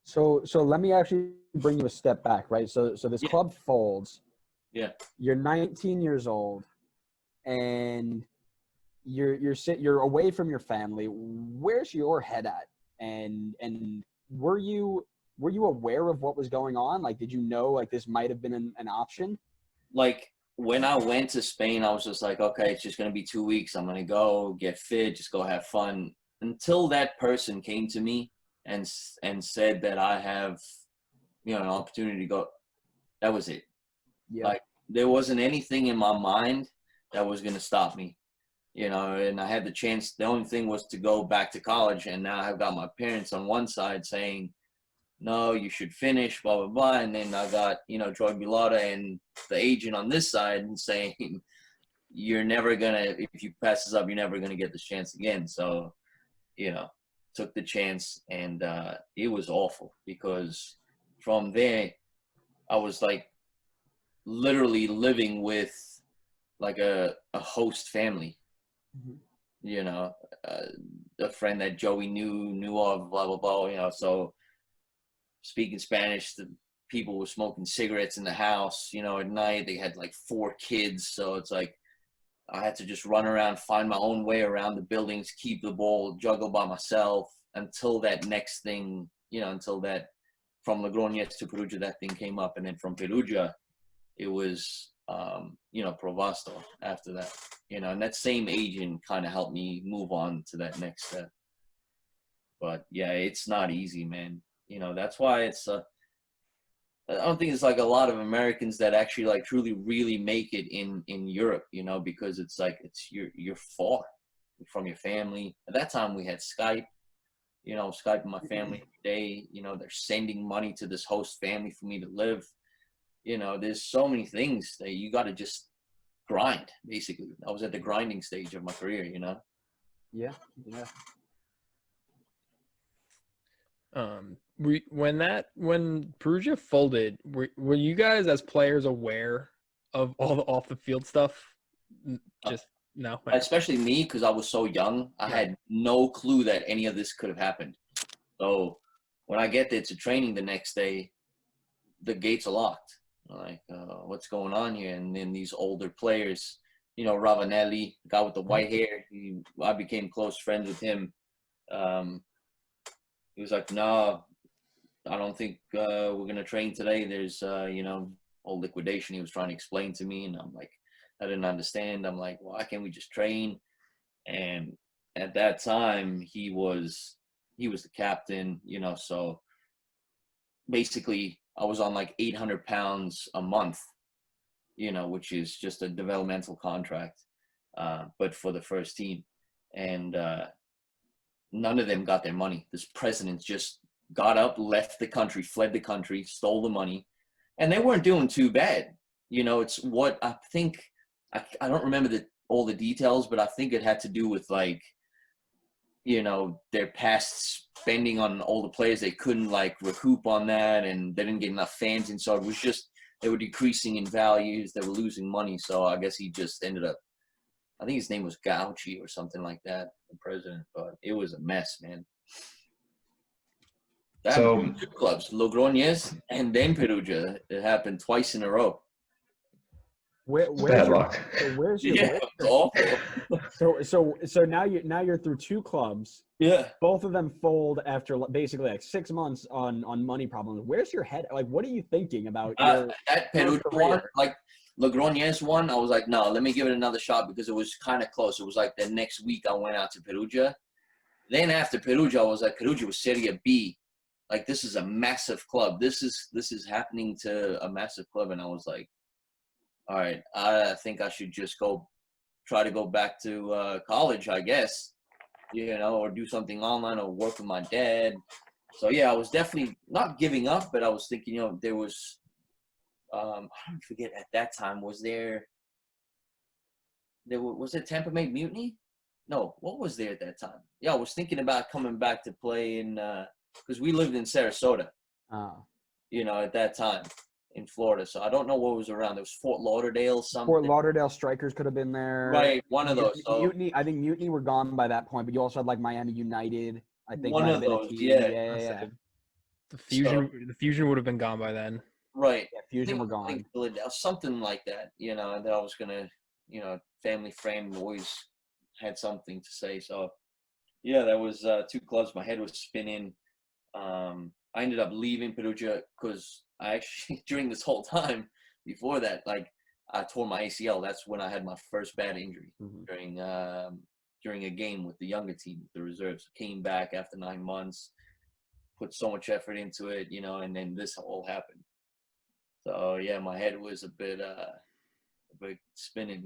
So let me actually bring you a step back, right? So this Yeah. club folds. Yeah. You're 19 years old, and you're away from your family. Where's your head at? And were you aware of what was going on? Like, did you know like this might have been an option? Like when I went to Spain, I was just like, okay, it's just gonna be 2 weeks. I'm gonna go get fit, just go have fun. Until that person came to me and said that I have, an opportunity to go. That was it. Yeah. Like there wasn't anything in my mind that was gonna stop me. And I had the chance. The only thing was to go back to college, and now I've got my parents on one side saying, no, you should finish, blah, blah, blah. And then I got, Joy Bilata and the agent on this side and saying, you're never going to, if you pass this up, you're never going to get this chance again. So, took the chance, and it was awful because from there, I was like literally living with like a host family, Mhm. a friend that Joey knew of, blah, blah, blah, so speaking Spanish, the people were smoking cigarettes in the house, at night. They had like 4 kids. So it's like I had to just run around, find my own way around the buildings, keep the ball, juggle by myself until that next thing, until that from Logroñez to Perugia, that thing came up. And then from Perugia, it was, Provasto after that, and that same agent kind of helped me move on to that next step. But yeah, it's not easy, man. That's why it's I don't think it's like a lot of Americans that actually like truly really make it in Europe, because it's like you're far from your family. At that time we had Skype, Skype with my family every day. They're sending money to this host family for me to live. There's so many things that you got to just grind. Basically, I was at the grinding stage of my career. Yeah. When Perugia folded, were you guys as players aware of all the off the field stuff? Just no. Especially me, because I was so young. I had no clue that any of this could have happened. So when I get there to training the next day, the gates are locked. I'm like, what's going on here? And then these older players, Ravanelli, the guy with the white hair, I became close friends with him. He was like, no, I don't think we're going to train today. There's, whole liquidation he was trying to explain to me. And I'm like, I didn't understand. I'm like, why can't we just train? And at that time, he was the captain, so basically I was on like 800 pounds a month, which is just a developmental contract, but for the first team. And none of them got their money. This president just got up, left the country, fled the country, stole the money, and they weren't doing too bad. It's what I think. I don't remember all the details, but I think it had to do with like, their past spending on all the players. They couldn't like recoup on that, and they didn't get enough fans, and so it was just they were decreasing in values. They were losing money, so I guess he just ended up. I think his name was Gauchi or something like that, the president. But it was a mess, man. That happened to 2 clubs, Logroñez and then Perugia. It happened twice in a row. Bad luck. Where's your awful. So now you're through 2 clubs. Yeah. Both of them fold after basically like 6 months on money problems. Where's your head? Like, what are you thinking about that Perugia one? Like Logroñez one, I was like, no, let me give it another shot because it was kind of close. It was like the next week I went out to Perugia. Then after Perugia, I was like, Perugia was Serie B. Like, this is a massive club. This is happening to a massive club, and I was like, all right, I think I should just try to go back to college, I guess, or do something online or work with my dad. So, yeah, I was definitely not giving up, but I was thinking, there was, I don't forget at that time, was there Tampa Bay Mutiny? No, what was there at that time? Yeah, I was thinking about coming back to play in, because we lived in Sarasota, at that time. In Florida, so I don't know what was around. There was Fort Lauderdale, something. Fort Lauderdale Strikers could have been there. Right, one of those. Mutiny, I think Mutiny were gone by that point, but you also had like Miami United. I think one of those. Yeah. The So, fusion would have been gone by then. right. Yeah, I Fusion think were like gone. Philadelphia, something like that, that I was gonna, family friend always had something to say. So yeah, that was two clubs. My head was spinning. I ended up leaving Perugia because I actually during this whole time before that, like I tore my ACL. That's when I had my first bad injury during a game with the younger team, the reserves. Came back after 9 months, put so much effort into it, and then this all happened. So yeah, my head was a bit spinning.